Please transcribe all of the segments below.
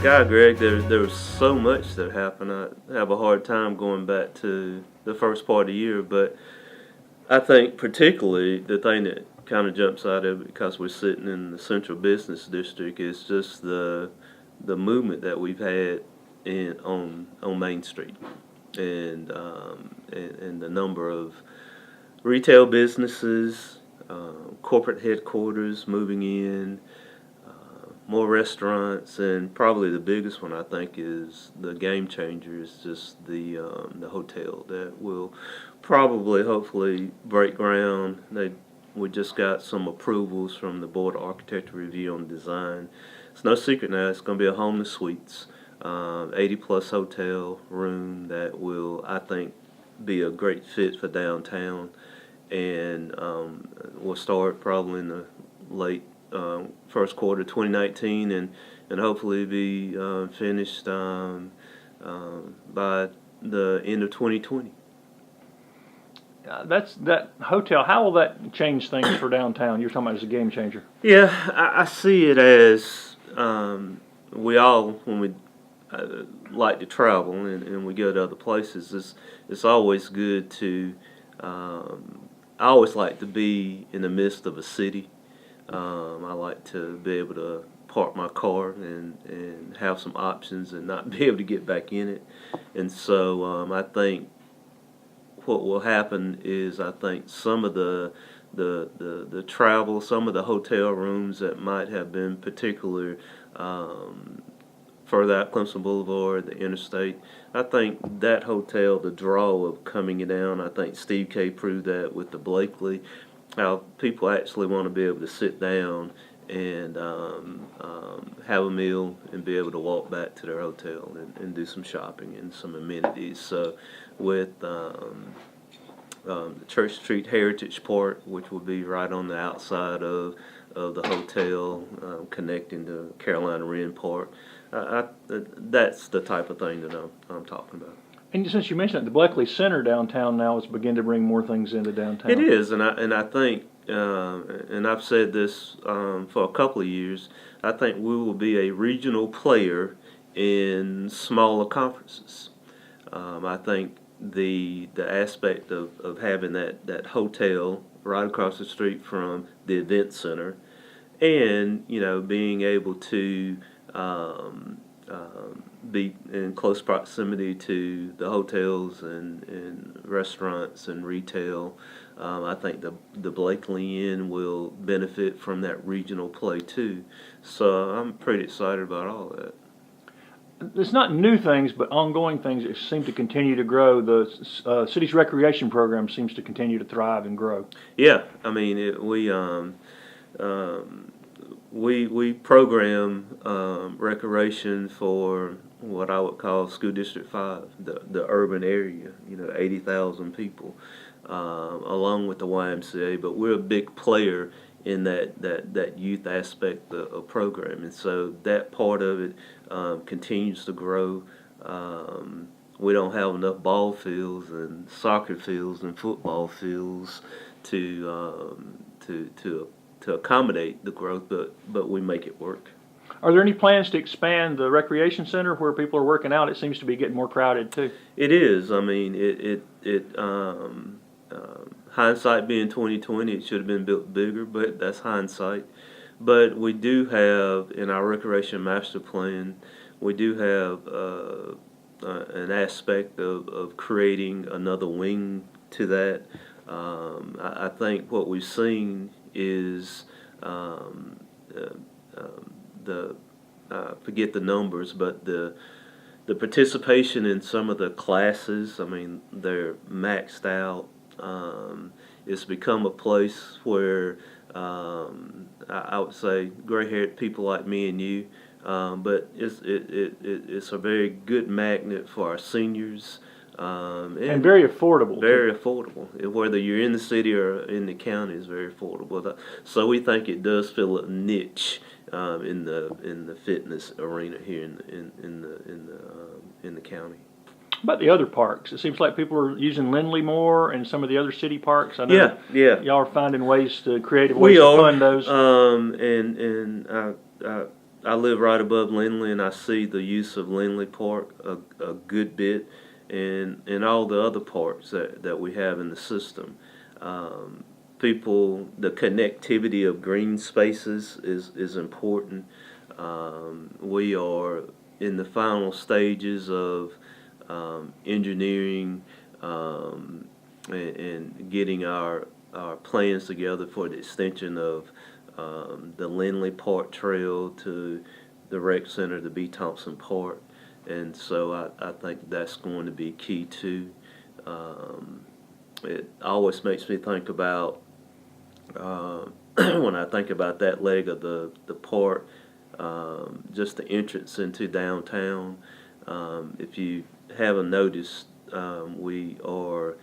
God, Greg, there was so much that happened. I have a hard time going back to the first part of the year, but I think particularly the thing that kind of jumps out of it because we're sitting in the central business district is just the movement that we've had on Main Street and the number of retail businesses, corporate headquarters moving in, more restaurants, and probably the biggest one I think is the game changer is just the hotel that will probably hopefully break ground. We just got some approvals from the Board of Architecture Review on design. It's no secret now. It's going to be a home to suites, 80 plus hotel room that will I think be a great fit for downtown, and we'll start probably in the late first quarter 2019 and hopefully be finished by the end of 2020. That's that hotel. How will that change things for downtown? You're talking about as a game changer. Yeah, I see it as we all, when we like to travel and we go to other places, it's always good to, I always like to be in the midst of a city. I like to be able to park my car and have some options and not be able to get back in it. And so I think what will happen is I think some of the travel, some of the hotel rooms that might have been particular further out Clemson Boulevard, the interstate, I think that hotel, the draw of coming down, I think Steve K proved that with the Blakely, how people actually want to be able to sit down and have a meal and be able to walk back to their hotel and do some shopping and some amenities. So with the Church Street Heritage Park, which will be right on the outside of the hotel, connecting to Carolina Wren Park, that's the type of thing that I'm talking about. And since you mentioned it, the Blakely Center downtown now is beginning to bring more things into downtown. It is, and I think, and I've said this for a couple of years, I think we will be a regional player in smaller conferences. I think the aspect of having that hotel right across the street from the event center, and being able to be in close proximity to the hotels and restaurants and retail. I think the Blakely Inn will benefit from that regional play too. So I'm pretty excited about all that. It's not new things, but ongoing things that seem to continue to grow. The city's recreation program seems to continue to thrive and grow. Yeah, I mean, we program recreation for what I would call School District 5, the urban area, 80,000 people, along with the YMCA. But we're a big player in that youth aspect of programming. So that part of it continues to grow. We don't have enough ball fields and soccer fields and football fields to accommodate the growth, but we make it work. Are there any plans to expand the recreation center where people are working out? It seems to be getting more crowded too. It is. I mean, hindsight being 2020, it should have been built bigger, but that's hindsight. But we do have in our recreation master plan, we do have an aspect of creating another wing to that. I think what we've seen is forget the numbers, but the participation in some of the classes, I mean, they're maxed out. It's become a place where I would say gray-haired people like me and you, but it's a very good magnet for our seniors. And very affordable. Very affordable. Whether you're in the city or in the county, is very affordable. So we think it does fill a niche in the fitness arena here in the county. About the other parks, it seems like people are using Lindley more and some of the other city parks. I know Yeah, yeah. y'all are finding creative ways We to are, fund those. I live right above Lindley, and I see the use of Lindley Park a good bit, and all the other parks that we have in the system. Um, the connectivity of green spaces is important. We are in the final stages of engineering and getting our plans together for the extension of the Lindley Park Trail to the rec center to B. Thompson Park. And so I think that's going to be key too. Um, it always makes me think about when I think about that leg of the park, just the entrance into downtown. If you haven't noticed, we are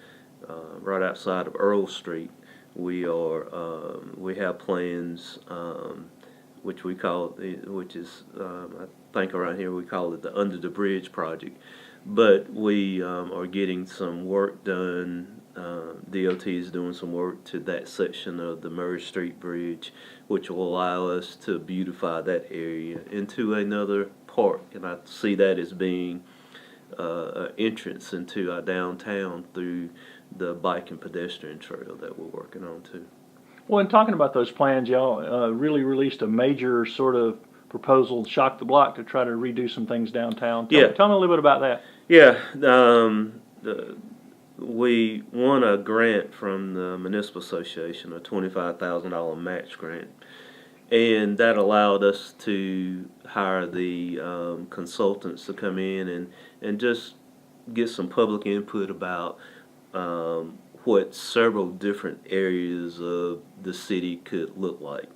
right outside of Earl Street. We have plans, which we call which is I think around here we call it the Under the Bridge project. But we are getting some work done. DOT is doing some work to that section of the Murray Street Bridge, which will allow us to beautify that area into another park. And I see that as being an entrance into our downtown through the bike and pedestrian trail that we're working on too. Well, in talking about those plans, y'all really released a major sort of proposal, shock the block, to try to redo some things downtown. Yeah, Tell me a little bit about that. yeah. We won a grant from the Municipal Association, a $25,000 match grant, and that allowed us to hire the consultants to come in and just get some public input about what several different areas of the city could look like.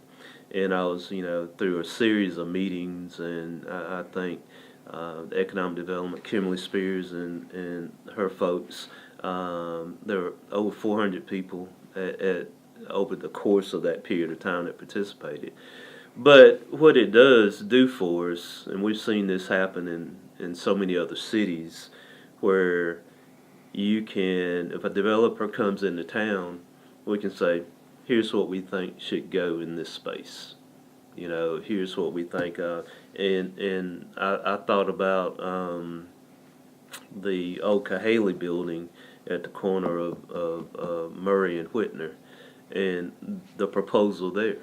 And I was, through a series of meetings, and I think the Economic Development, Kimberly Spears and her folks, there were over 400 people over the course of that period of time that participated. But what it does do for us, and we've seen this happen in so many other cities, where you can, if a developer comes into town, we can say, here's what we think should go in this space. Here's what we think. And I thought about the old Cahaley building at the corner of Murray and Whitner, and the proposal there,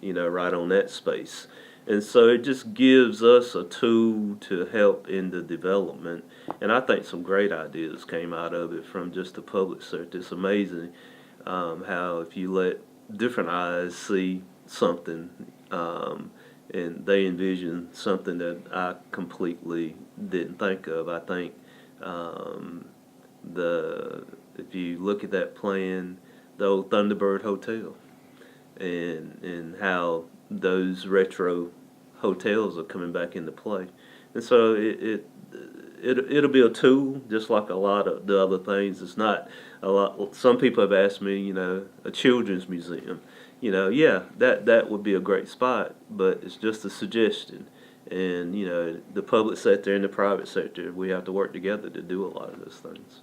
right on that space. And so it just gives us a tool to help in the development. And I think some great ideas came out of it from just the public sector. It's amazing how if you let different eyes see something, and they envision something that I completely didn't think of. I think if you look at that plan, the old Thunderbird Hotel, and how those retro hotels are coming back into play, and so it'll be a tool, just like a lot of the other things. It's not a lot. Some people have asked me, a children's museum. Yeah, that would be a great spot, but it's just a suggestion. And the public sector and the private sector, we have to work together to do a lot of those things.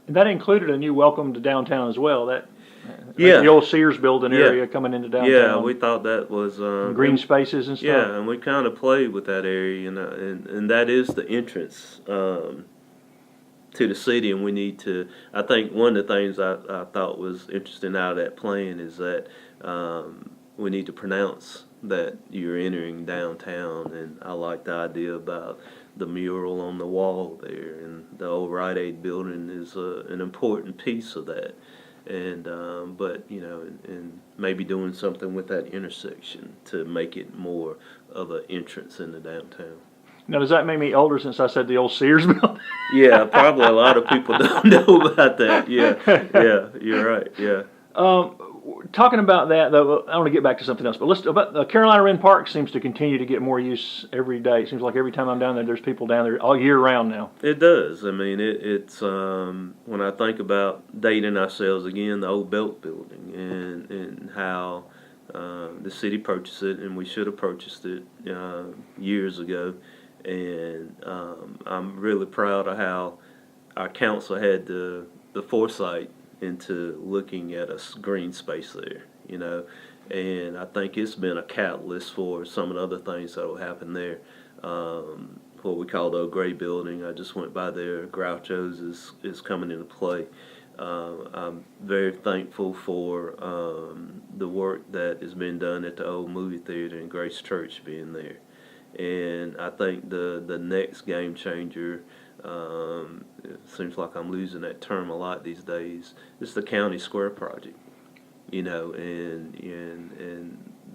And that included a new welcome to downtown as well. That Yeah, the old Sears building area coming into downtown. yeah, we thought that was green spaces and stuff. Yeah, and we kind of played with that area, and that is the entrance to the city, and we need to. I think one of the things I thought was interesting out of that plan is that we need to pronounce that you're entering downtown, and I like the idea about the mural on the wall there, and the old Rite Aid building is an important piece of that. And but and maybe doing something with that intersection to make it more of an entrance into downtown. Now, does that make me older since I said the old Sears building? Yeah, probably a lot of people don't know about that. Yeah, you're right. Yeah. Talking about that, though, I want to get back to something else. But about Carolina Wren Park seems to continue to get more use every day. It seems like every time I'm down there, there's people down there all year round now. It does. I mean, it's when I think about dating ourselves again, the old Belt building, and how the city purchased it, and we should have purchased it years ago. And I'm really proud of how our council had the foresight into looking at a green space there, you know, and I think it's been a catalyst for some of the other things that will happen there. What we call the old gray building, I just went by there. Groucho's is coming into play. I'm very thankful for the work that has been done at the old movie theater and Grace Church being there. And I think the next game changer, it seems like I'm losing that term a lot these days, is the County Square project. You know, and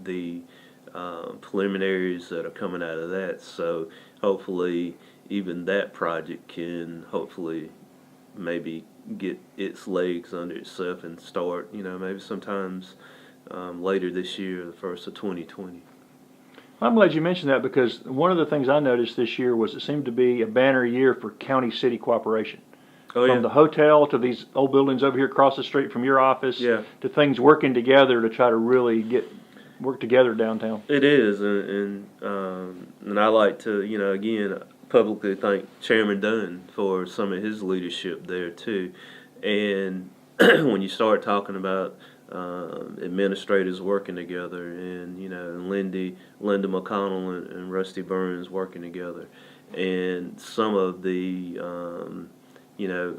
the preliminaries that are coming out of that. So hopefully even that project can hopefully maybe get its legs under itself and start, you know, maybe sometimes later this year, the first of 2020. I'm glad you mentioned that, because one of the things I noticed this year was it seemed to be a banner year for county-city cooperation. Oh, yeah. From the hotel to these old buildings over here across the street from your office, Yeah. to things working together to try to really work together downtown. It is, and I like to, you know, again, publicly thank Chairman Dunn for some of his leadership there too. And when you start talking about administrators working together, and you know, and Linda McConnell and Rusty Burns working together, and some of the, you know,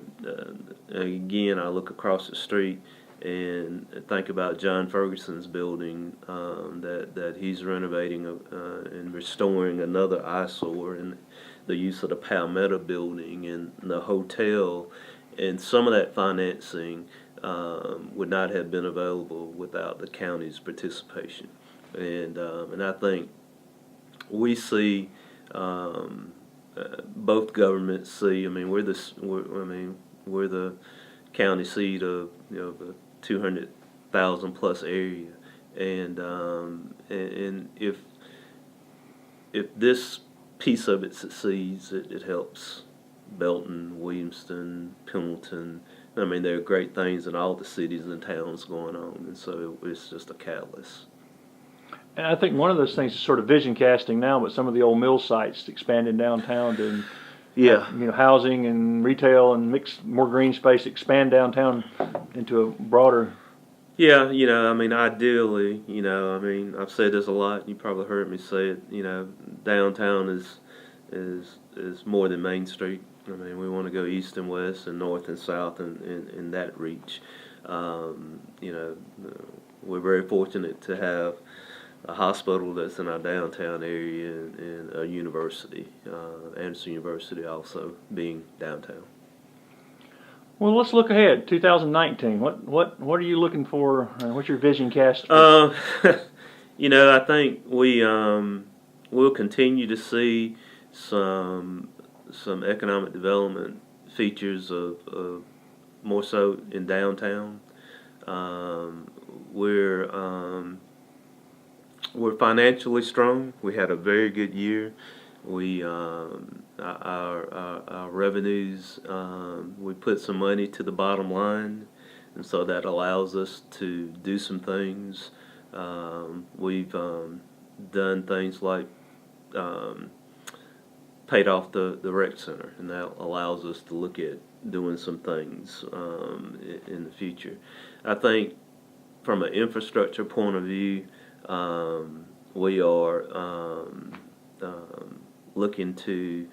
again, I look across the street and think about John Ferguson's building that he's renovating and restoring, another eyesore, and the use of the Palmetto building and the hotel, and some of that financing would not have been available without the county's participation. And I think we see, both governments see. I mean, we're the county seat of, you know, the 200,000 plus area, and if this piece of it succeeds, it helps Belton, Williamston, Pendleton. I mean, there are great things in all the cities and towns going on, and so it's just a catalyst. And I think one of those things is sort of vision casting now, but some of the old mill sites expanding downtown to, Yeah. you know, housing and retail and mix more green space, expand downtown into a broader. Yeah, you know, I mean, ideally, you know, I mean, I've said this a lot. You probably heard me say it. You know, downtown is more than Main Street. I mean, we want to go east and west and north and south and that reach. You know, we're very fortunate to have a hospital that's in our downtown area, and a university, Anderson University, also being downtown. Well, let's look ahead. 2019. What are you looking for? What's your vision cast for? You know, I think we'll continue to see some economic development features of more so in downtown. We're financially strong. We had a very good year. We our revenues, we put some money to the bottom line, and so that allows us to do some things. We've done things like paid off the rec center, and that allows us to look at doing some things in the future. I think from an infrastructure point of view, we are looking to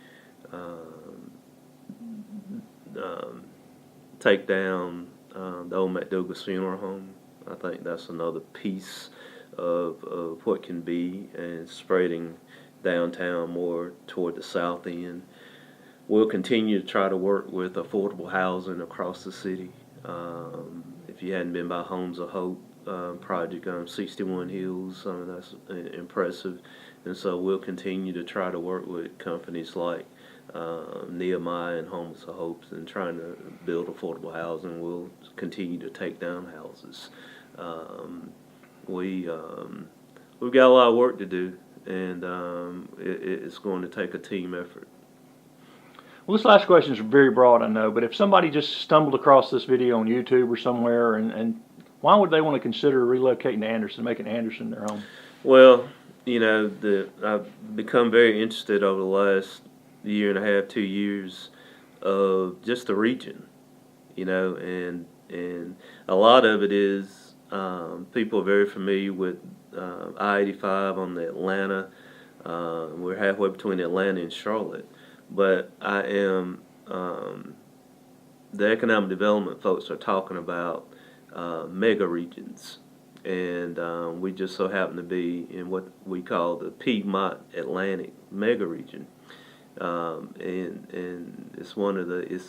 take down the old McDouglas Funeral Home. I think that's another piece of what can be, and spreading downtown more toward the south end. We'll continue to try to work with affordable housing across the city. If you hadn't been by Homes of Hope project on 61 Hills, that's impressive. And so we'll continue to try to work with companies like Nehemiah and Homes of Hope, and trying to build affordable housing. We'll continue to take down houses. We've got a lot of work to do, and it's going to take a team effort. Well, this last question is very broad, I know, but if somebody just stumbled across this video on YouTube or somewhere, and why would they want to consider relocating to Anderson, making Anderson their home? Well, you know, I've become very interested over the last year and a half, 2 years, of just the region, you know, and a lot of it is people are very familiar with I-85 on the Atlanta. We're halfway between Atlanta and Charlotte, but I am the economic development folks are talking about mega regions, and we just so happen to be in what we call the Piedmont Atlantic mega region, and it's one of the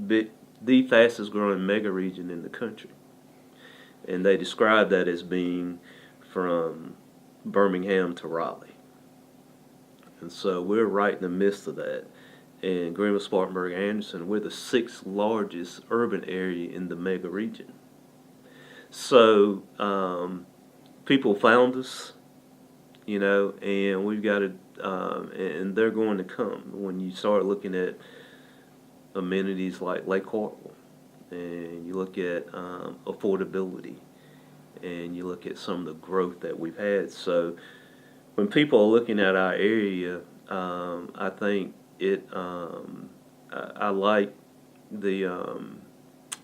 big, the fastest growing mega region in the country, and they describe that as being from Birmingham to Raleigh, and so we're right in the midst of that. In Greenville, Spartanburg, Anderson, we're the sixth largest urban area in the mega region. So people found us, you know, and we've got to, and they're going to come. When you start looking at amenities like Lake Hartwell, and you look at affordability, and you look at some of the growth that we've had. So when people are looking at our area, I think I like the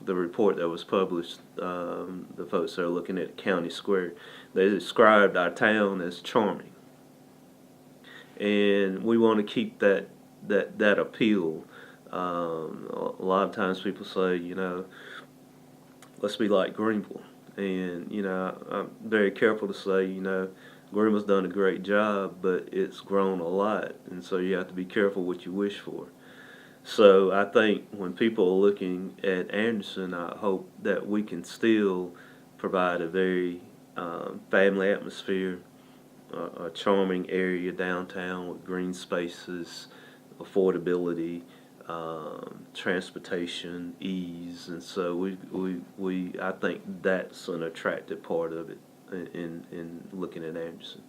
report that was published. The folks that are looking at County Square, they described our town as charming, and we want to keep that appeal. A lot of times people say, you know, let's be like Greenville, and you know, I'm very careful to say, you know, Greenville's done a great job, but it's grown a lot, and so you have to be careful what you wish for. So I think when people are looking at Anderson, I hope that we can still provide a very family atmosphere, a charming area downtown with green spaces, affordability, transportation, ease, and so we I think that's an attractive part of it in looking at Anderson.